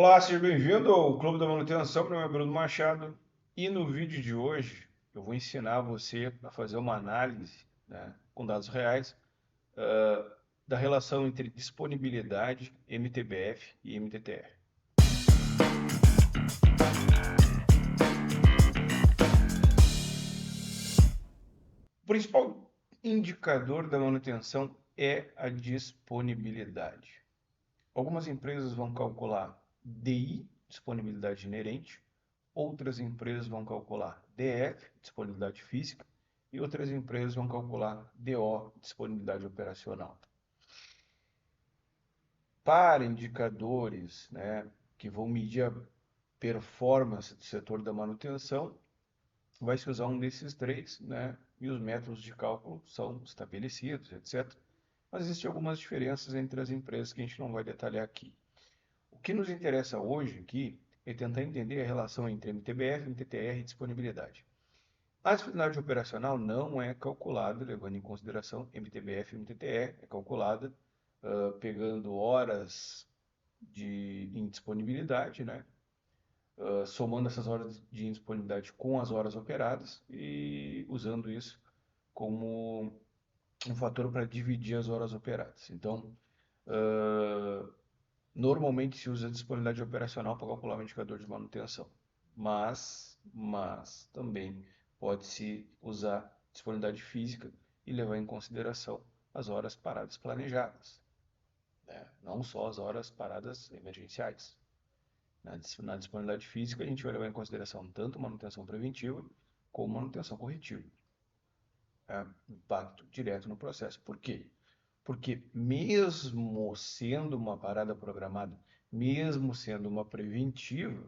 Olá, seja bem-vindo ao Clube da Manutenção. Meu nome é Bruno Machado e no vídeo de hoje eu vou ensinar você a fazer uma análise, né, com dados reais, da relação entre disponibilidade, MTBF e MTTR. O principal indicador da manutenção é a disponibilidade. Algumas empresas vão calcular DI, disponibilidade inerente, outras empresas vão calcular DF, disponibilidade física, e outras empresas vão calcular DO, disponibilidade operacional. Para indicadores, né, que vão medir a performance do setor da manutenção, vai se usar um desses três, né, e os métodos de cálculo são estabelecidos, etc. Mas existem algumas diferenças entre as empresas que a gente não vai detalhar aqui. O que nos interessa hoje aqui é tentar entender a relação entre MTBF, MTTR e disponibilidade. A disponibilidade operacional não é calculada levando em consideração MTBF e MTTR, é calculada pegando horas de indisponibilidade, né? Somando essas horas de indisponibilidade com as horas operadas e usando isso como um fator para dividir as horas operadas. Então, normalmente se usa a disponibilidade operacional para calcular o indicador de manutenção, mas também pode-se usar disponibilidade física e levar em consideração as horas paradas planejadas, né? Não só as horas paradas emergenciais. Na disponibilidade física, a gente vai levar em consideração tanto manutenção preventiva como manutenção corretiva. Impacto direto no processo. Por quê? Porque mesmo sendo uma parada programada, mesmo sendo uma preventiva,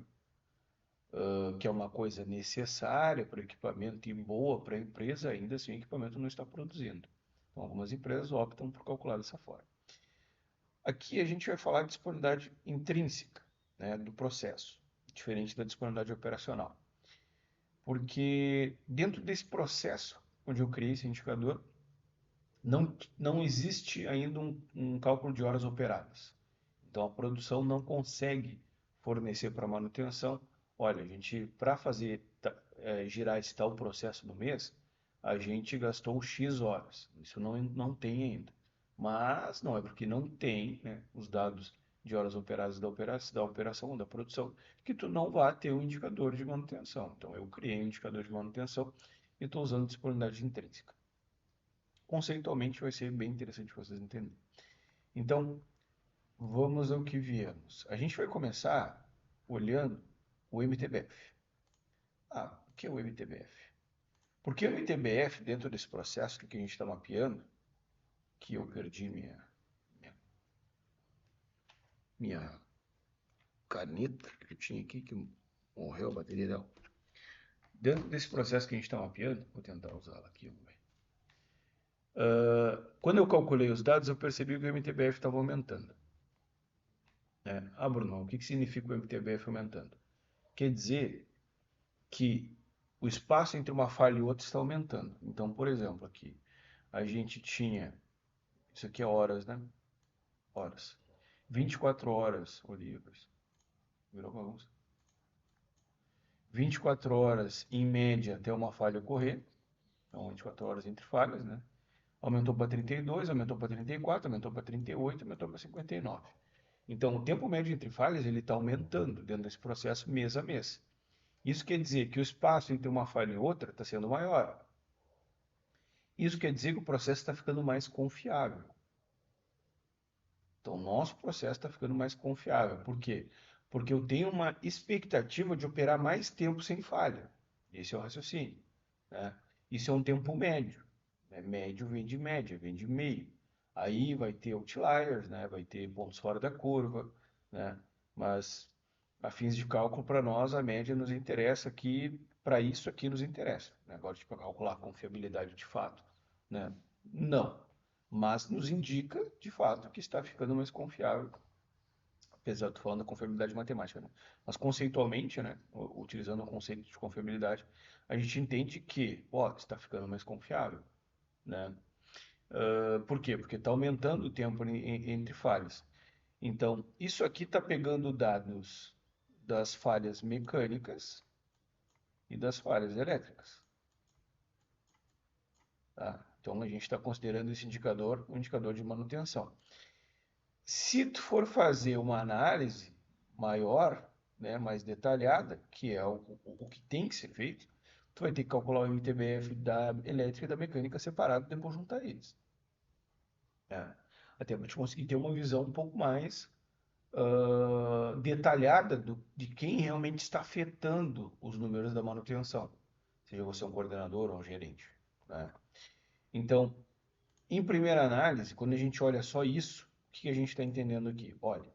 que é uma coisa necessária para o equipamento e boa para a empresa, ainda assim o equipamento não está produzindo. Então, algumas empresas optam por calcular dessa forma. Aqui a gente vai falar de disponibilidade intrínseca, né, do processo, diferente da disponibilidade operacional. Porque dentro desse processo, onde eu criei esse indicador, não existe ainda um cálculo de horas operadas. Então a produção não consegue fornecer para manutenção. Olha, a gente, para fazer girar esse tal processo no mês, a gente gastou X horas. Isso não tem ainda. Mas não é porque não tem, né, os dados de horas operadas da operação, da produção, que tu não vai ter um indicador de manutenção. Então eu criei um indicador de manutenção e estou usando disponibilidade intrínseca. Conceitualmente vai ser bem interessante vocês entenderem. Então, vamos ao que viemos. A gente vai começar olhando o MTBF. O que é o MTBF? Porque o MTBF, dentro desse processo que a gente está mapeando, que eu perdi minha caneta que eu tinha aqui, que morreu a bateria dela. Dentro desse processo que a gente está mapeando, vou tentar usá-la aqui, vamos ver. Quando eu calculei os dados, eu percebi que o MTBF estava aumentando. Bruno, o que significa o MTBF aumentando? Quer dizer que o espaço entre uma falha e outra está aumentando. Então, por exemplo, aqui a gente tinha, isso aqui é horas, né? Horas. 24 horas, Olivas. Virou bagunça. 24 horas em média até uma falha ocorrer. Então, 24 horas entre falhas, né? Aumentou para 32, aumentou para 34, aumentou para 38, aumentou para 59. Então, o tempo médio entre falhas ele está aumentando dentro desse processo mês a mês. Isso quer dizer que o espaço entre uma falha e outra está sendo maior. Isso quer dizer que o processo está ficando mais confiável. Então, o nosso processo está ficando mais confiável. Por quê? Porque eu tenho uma expectativa de operar mais tempo sem falha. Esse é o raciocínio, né? Isso é um tempo médio, né? Médio vem de média, vem de meio. Aí vai ter outliers, né? Vai ter pontos fora da curva, né? Mas, a fins de cálculo, para nós, a média nos interessa aqui, para isso aqui nos interessa, né? Agora, tipo, calcular a confiabilidade de fato, né? Não, mas nos indica, de fato, que está ficando mais confiável, apesar de falando da confiabilidade matemática, né? Mas conceitualmente, né, utilizando o conceito de confiabilidade, a gente entende que, está ficando mais confiável, né? Por quê? Porque está aumentando o tempo entre falhas. Então, isso aqui está pegando dados das falhas mecânicas e das falhas elétricas. Tá? Então, a gente está considerando esse indicador um indicador de manutenção. Se tu for fazer uma análise maior, né, mais detalhada, que é o que tem que ser feito, tu vai ter que calcular o MTBF da elétrica e da mecânica separado e depois juntar eles. Né? Até para te conseguir ter uma visão um pouco mais detalhada de quem realmente está afetando os números da manutenção, seja você um coordenador ou um gerente. Né? Então, em primeira análise, quando a gente olha só isso, o que a gente está entendendo aqui? Olha,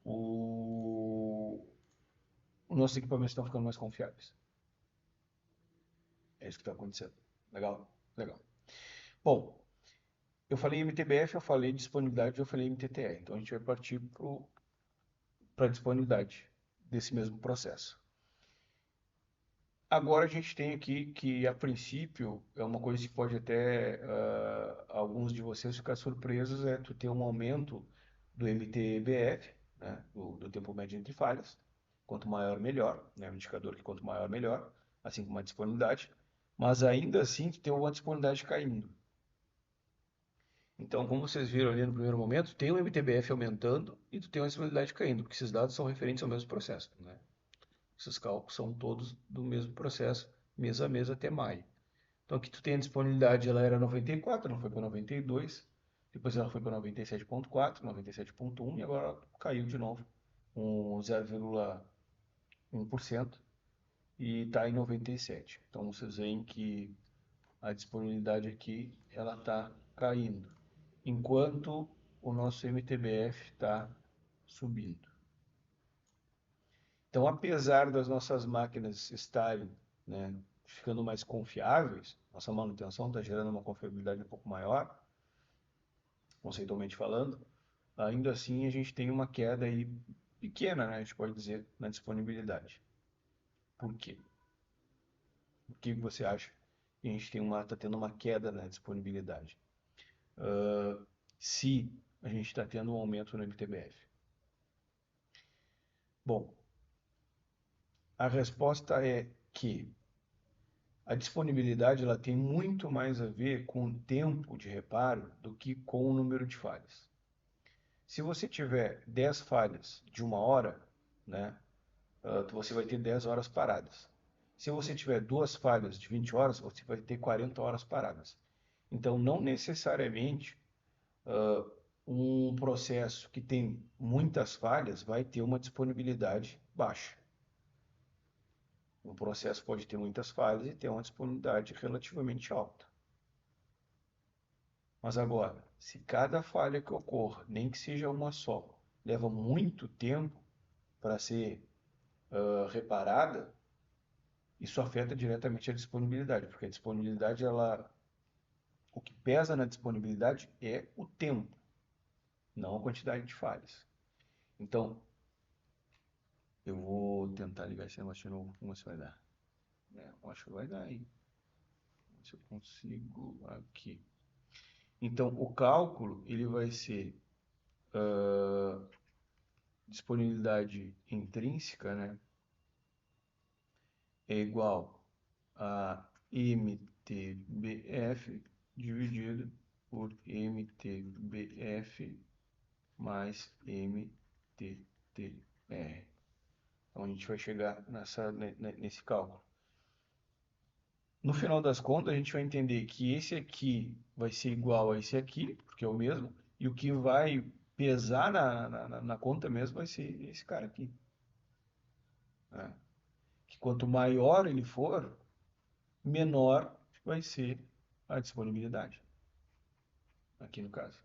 o... os nossos equipamentos estão ficando mais confiáveis. É isso que está acontecendo. Legal? Legal. Bom, eu falei MTBF, eu falei disponibilidade, eu falei MTTR. Então a gente vai partir para a disponibilidade desse mesmo processo. Agora a gente tem aqui que, a princípio, é uma coisa que pode até alguns de vocês ficar surpresos, é tu ter um aumento do MTBF, né, do tempo médio entre falhas. Quanto maior, melhor, né, o indicador que quanto maior, melhor, assim como a disponibilidade. Mas ainda assim, tu tem uma disponibilidade caindo. Então, como vocês viram ali no primeiro momento, tem o MTBF aumentando e tu tem uma disponibilidade caindo, porque esses dados são referentes ao mesmo processo, né? Esses cálculos são todos do mesmo processo, mês a mês até maio. Então aqui tu tem a disponibilidade, ela era 94, não foi para 92, depois ela foi para 97,4, 97,1 e agora caiu de novo, um 0,1% e está em 97. Então vocês veem que a disponibilidade aqui ela está caindo, enquanto o nosso MTBF está subindo. Então, apesar das nossas máquinas estarem, né, ficando mais confiáveis, nossa manutenção está gerando uma confiabilidade um pouco maior, conceitualmente falando, ainda assim a gente tem uma queda aí pequena, né, a gente pode dizer, na disponibilidade. Por quê? Por que você acha que a gente está tendo uma queda na disponibilidade? Se a gente está tendo um aumento no MTBF? Bom, a resposta é que a disponibilidade ela tem muito mais a ver com o tempo de reparo do que com o número de falhas. Se você tiver 10 falhas de 1 hora, né, você vai ter 10 horas paradas. Se você tiver 2 falhas de 20 horas, você vai ter 40 horas paradas. Então, não necessariamente um processo que tem muitas falhas vai ter uma disponibilidade baixa. Um processo pode ter muitas falhas e ter uma disponibilidade relativamente alta. Mas agora, se cada falha que ocorra, nem que seja uma só, leva muito tempo para ser reparada, isso afeta diretamente a disponibilidade, porque a disponibilidade, o que pesa na disponibilidade é o tempo, não a quantidade de falhas. Então, eu vou tentar ligar esse negócio de novo, vamos ver se vai dar. Acho que vai dar aí. Vamos ver se eu consigo aqui. Então, o cálculo ele vai ser disponibilidade intrínseca, né? É igual a MTBF dividido por MTBF mais MTTR. Então a gente vai chegar nesse cálculo. No final das contas, a gente vai entender que esse aqui vai ser igual a esse aqui, porque é o mesmo, e o que vai pesar na conta mesmo vai ser esse cara aqui. Né? Que quanto maior ele for, menor vai ser a disponibilidade, aqui no caso.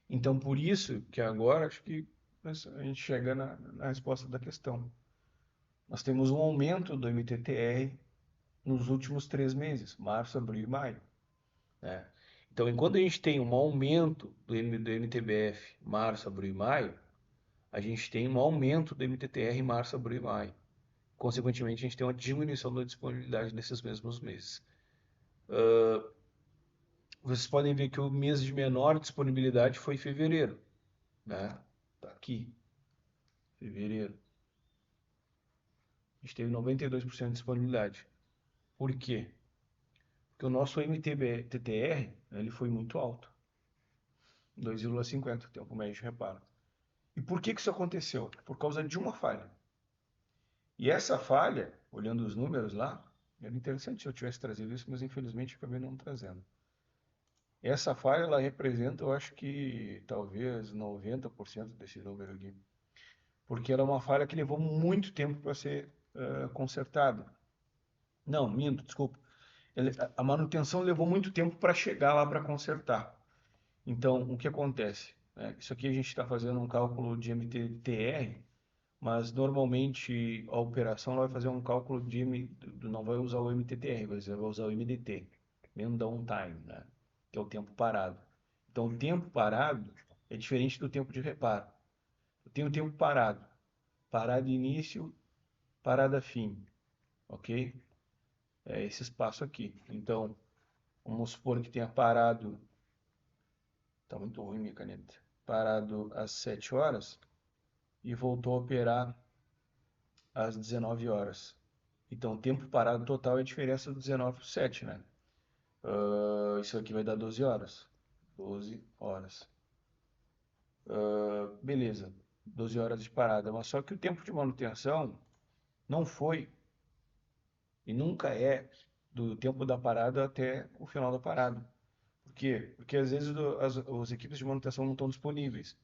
Então, por isso que agora acho que a gente chega na resposta da questão. Nós temos um aumento do MTTR nos últimos 3 meses, março, abril e maio. Né? Então, enquanto a gente tem um aumento do MTBF março, abril e maio, a gente tem um aumento do MTTR em março, abril e maio. Consequentemente, a gente tem uma diminuição da disponibilidade nesses mesmos meses. Vocês podem ver que o mês de menor disponibilidade foi fevereiro. né? Tá aqui, fevereiro. A gente teve 92% de disponibilidade. Por quê? Porque o nosso MTTR, ele foi muito alto, 2,50, tempo médio de reparo. E por que isso aconteceu? Por causa de uma falha. E essa falha, olhando os números lá, era interessante se eu tivesse trazido isso, mas infelizmente acabei não trazendo. Essa falha, ela representa, eu acho que talvez 90% desse número aqui. Porque ela é uma falha que levou muito tempo para ser consertada. Não, minto, desculpa. A manutenção levou muito tempo para chegar lá para consertar. Então, o que acontece? Isso aqui a gente está fazendo um cálculo de MTTR, mas normalmente a operação ela vai fazer um cálculo de não vai usar o MTTR, vai usar o MDT, mean downtime, né? Que é o tempo parado. Então, o tempo parado é diferente do tempo de reparo. Eu tenho o tempo parado, parada início, parada fim, ok? É esse espaço aqui. Então, vamos supor que tenha parado, tá muito ruim minha caneta, parado às 7 horas e voltou a operar às 19 horas. Então, o tempo parado total é a diferença do 19 para o 7, né? Isso aqui vai dar 12 horas. 12 horas. Beleza, 12 horas de parada. Mas só que o tempo de manutenção não foi e nunca é do tempo da parada até o final da parada. Por quê? Porque às vezes as equipes de manutenção não estão disponíveis.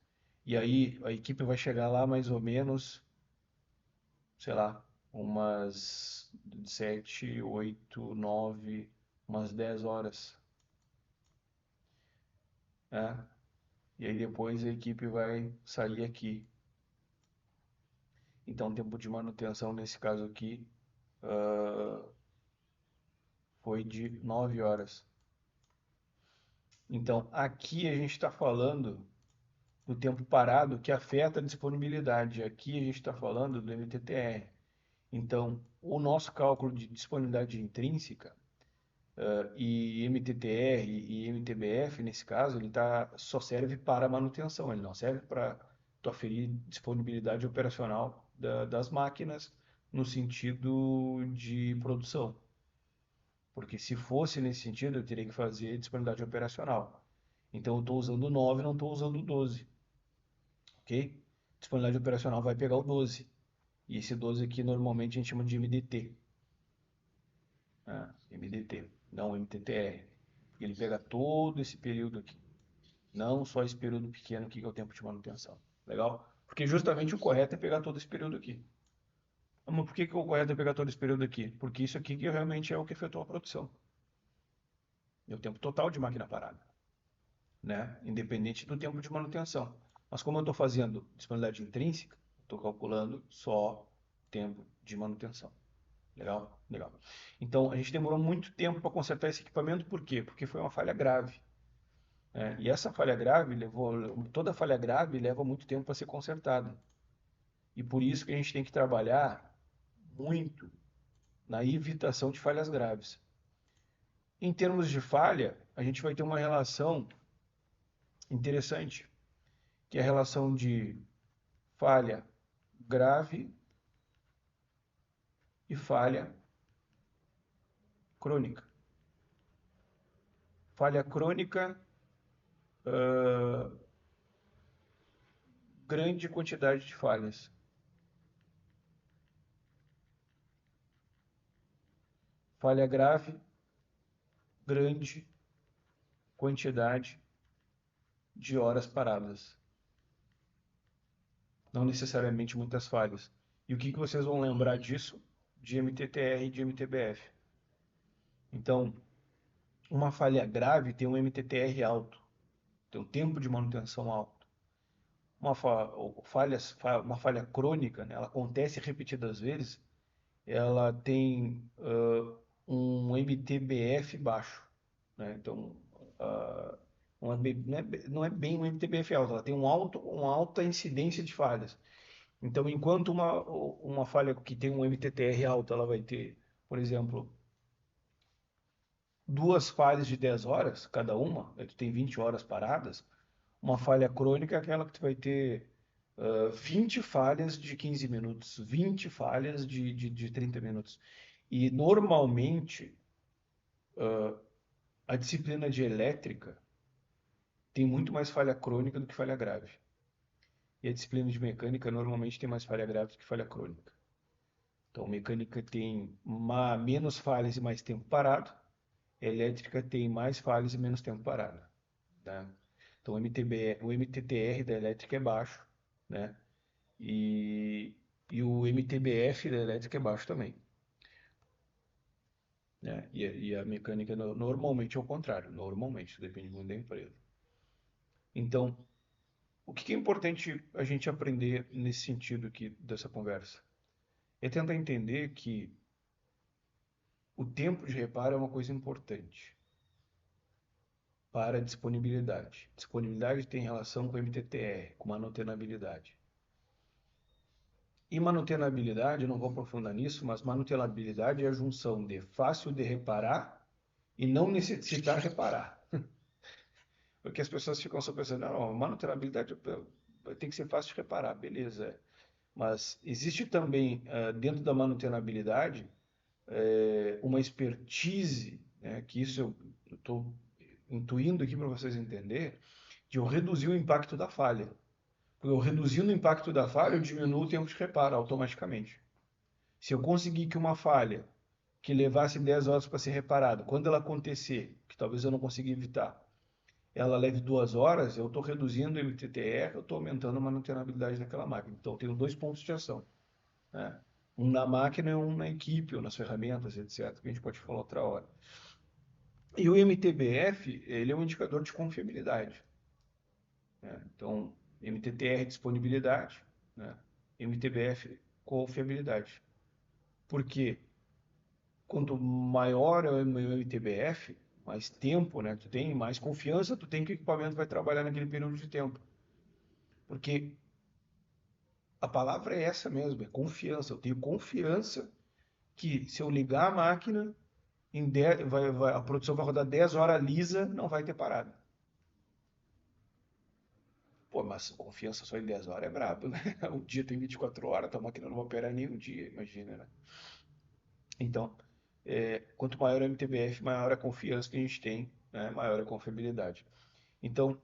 E aí a equipe vai chegar lá mais ou menos, sei lá, umas 7, 8, 9, umas 10 horas, né? E aí depois a equipe vai sair aqui. Então o tempo de manutenção nesse caso aqui foi de 9 horas. Então aqui a gente está falando do tempo parado que afeta a disponibilidade. Aqui a gente está falando do MTTR. Então, o nosso cálculo de disponibilidade intrínseca e MTTR e MTBF, nesse caso, só serve para manutenção, ele não serve para tu aferir disponibilidade operacional das máquinas no sentido de produção. Porque se fosse nesse sentido, eu teria que fazer disponibilidade operacional. Então, eu estou usando o 9, não estou usando o 12. Ok? Disponibilidade operacional vai pegar o 12. E esse 12 aqui normalmente a gente chama de MDT. MDT, não MTTR. Ele pega todo esse período aqui. Não só esse período pequeno aqui que é o tempo de manutenção. Legal? Porque justamente o correto é pegar todo esse período aqui. Mas por que o correto é pegar todo esse período aqui? Porque isso aqui que realmente é o que efetua a produção. É o tempo total de máquina parada, né? Independente do tempo de manutenção. Mas como eu estou fazendo disponibilidade intrínseca, estou calculando só tempo de manutenção. Legal? Legal. Então, a gente demorou muito tempo para consertar esse equipamento, por quê? Porque foi uma falha grave. E essa falha grave toda falha grave leva muito tempo para ser consertada. E por isso que a gente tem que trabalhar muito na evitação de falhas graves. Em termos de falha, a gente vai ter uma relação interessante, que é a relação de falha grave e falha crônica. Falha crônica, grande quantidade de falhas. Falha grave, grande quantidade de horas paradas. Não necessariamente muitas falhas. E o que vocês vão lembrar disso? De MTTR e de MTBF. Então, uma falha grave tem um MTTR alto, tem um tempo de manutenção alto. Uma falha crônica, né, ela acontece repetidas vezes, ela tem um MTBF baixo, né? Então, não é bem um MTBF alto, ela tem uma alta incidência de falhas. Então, enquanto uma falha que tem um MTTR alto, ela vai ter, por exemplo, duas falhas de 10 horas, cada uma, tu tem 20 horas paradas, Uma falha crônica é aquela que tu vai ter 20 falhas de 15 minutos, 20 falhas de 30 minutos. E normalmente a disciplina de elétrica tem muito mais falha crônica do que falha grave. E a disciplina de mecânica normalmente tem mais falha grave do que falha crônica. Então, mecânica tem menos falhas e mais tempo parado. Elétrica tem mais falhas e menos tempo parado. Né? Então, o MTTR da elétrica é baixo, né? E, e o MTBF da elétrica é baixo também. Né? E a mecânica normalmente é o contrário. Normalmente, depende muito da empresa. Então, o que é importante a gente aprender nesse sentido aqui dessa conversa? É tentar entender que o tempo de reparo é uma coisa importante para a disponibilidade. Disponibilidade tem relação com MTTR, com manutenabilidade. E manutenabilidade, eu não vou aprofundar nisso, mas manutenabilidade é a junção de fácil de reparar e não necessitar reparar. Porque as pessoas ficam só pensando, não, manutenabilidade tem que ser fácil de reparar, beleza. Mas existe também, dentro da manutenabilidade, uma expertise, né, que isso eu estou intuindo aqui para vocês entenderem, de eu reduzir o impacto da falha. Porque eu reduzindo o impacto da falha, eu diminuo o tempo de reparo automaticamente. Se eu conseguir que uma falha que levasse 10 horas para ser reparada, quando ela acontecer, que talvez eu não consiga evitar, ela leve 2 horas, eu estou reduzindo o MTTR, eu estou aumentando a manutenabilidade daquela máquina. Então, eu tenho dois pontos de ação. Né? Um na máquina e um na equipe, ou nas ferramentas, etc., que a gente pode falar outra hora. E o MTBF, ele é um indicador de confiabilidade. Né? Então, MTTR, disponibilidade, né? MTBF, confiabilidade. Porque quanto maior é o meu MTBF, mais tempo, né, tu tem, mais confiança tu tem que o equipamento vai trabalhar naquele período de tempo. Porque a palavra é essa mesmo, é confiança. Eu tenho confiança que se eu ligar a máquina, a produção vai rodar 10 horas lisa, não vai ter parada. Pô, mas confiança só em 10 horas é brabo, né? O dia tem 24 horas, tua máquina não vai operar nem um dia, imagina, né? Então, quanto maior o MTBF, maior a confiança que a gente tem, né? Maior a confiabilidade. Então,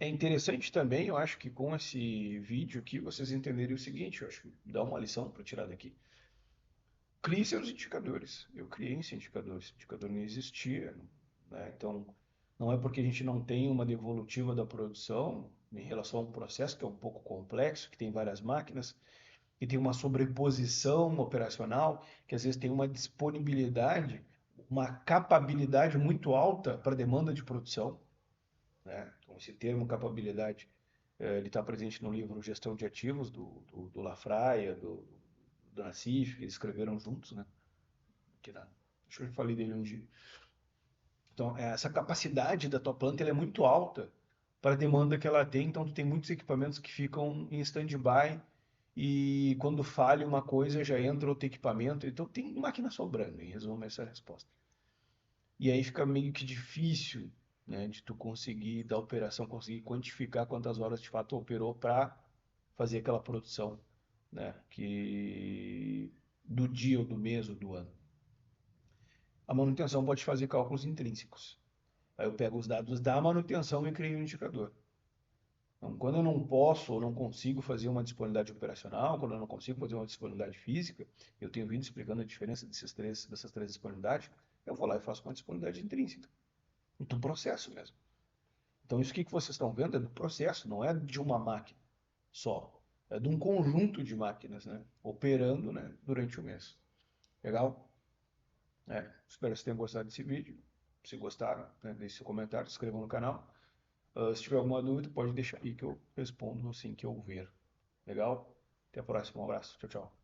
é interessante também, eu acho que com esse vídeo aqui, vocês entenderem o seguinte, eu acho que dá uma lição para tirar daqui. Crie seus indicadores. Eu criei esse indicador. Esse indicador não existia. Né? Então, não é porque a gente não tem uma devolutiva da produção em relação a um processo que é um pouco complexo, que tem várias máquinas, que tem uma sobreposição operacional, que às vezes tem uma disponibilidade, uma capabilidade muito alta para a demanda de produção. Né? Então, esse termo capabilidade, ele está presente no livro Gestão de Ativos, do Lafraia, do Nassif, que eles escreveram juntos, né? Acho que eu falei dele um dia. Então, essa capacidade da tua planta é muito alta para a demanda que ela tem. Então, tu tem muitos equipamentos que ficam em stand-by e quando falha uma coisa já entra outro equipamento. Então, tem máquina sobrando, em resumo, essa é a resposta. E aí fica meio que difícil, né, de tu conseguir, da operação, conseguir quantificar quantas horas de fato operou para fazer aquela produção, né, do dia ou do mês ou do ano. A manutenção pode fazer cálculos intrínsecos. Aí eu pego os dados da manutenção e crio um indicador. Então, quando eu não posso ou não consigo fazer uma disponibilidade operacional, quando eu não consigo fazer uma disponibilidade física, eu tenho vindo explicando a diferença dessas três disponibilidades, eu vou lá e faço uma disponibilidade intrínseca. Do processo mesmo. Então, isso que vocês estão vendo é do processo, não é de uma máquina só. É de um conjunto de máquinas, né, operando, né, durante o mês. Legal? Espero que vocês tenham gostado desse vídeo. Se gostaram, né, deixe seu comentário, se inscrevam no canal. Se tiver alguma dúvida, pode deixar aí que eu respondo assim que eu ver. Legal? Até a próxima. Um abraço. Tchau, tchau.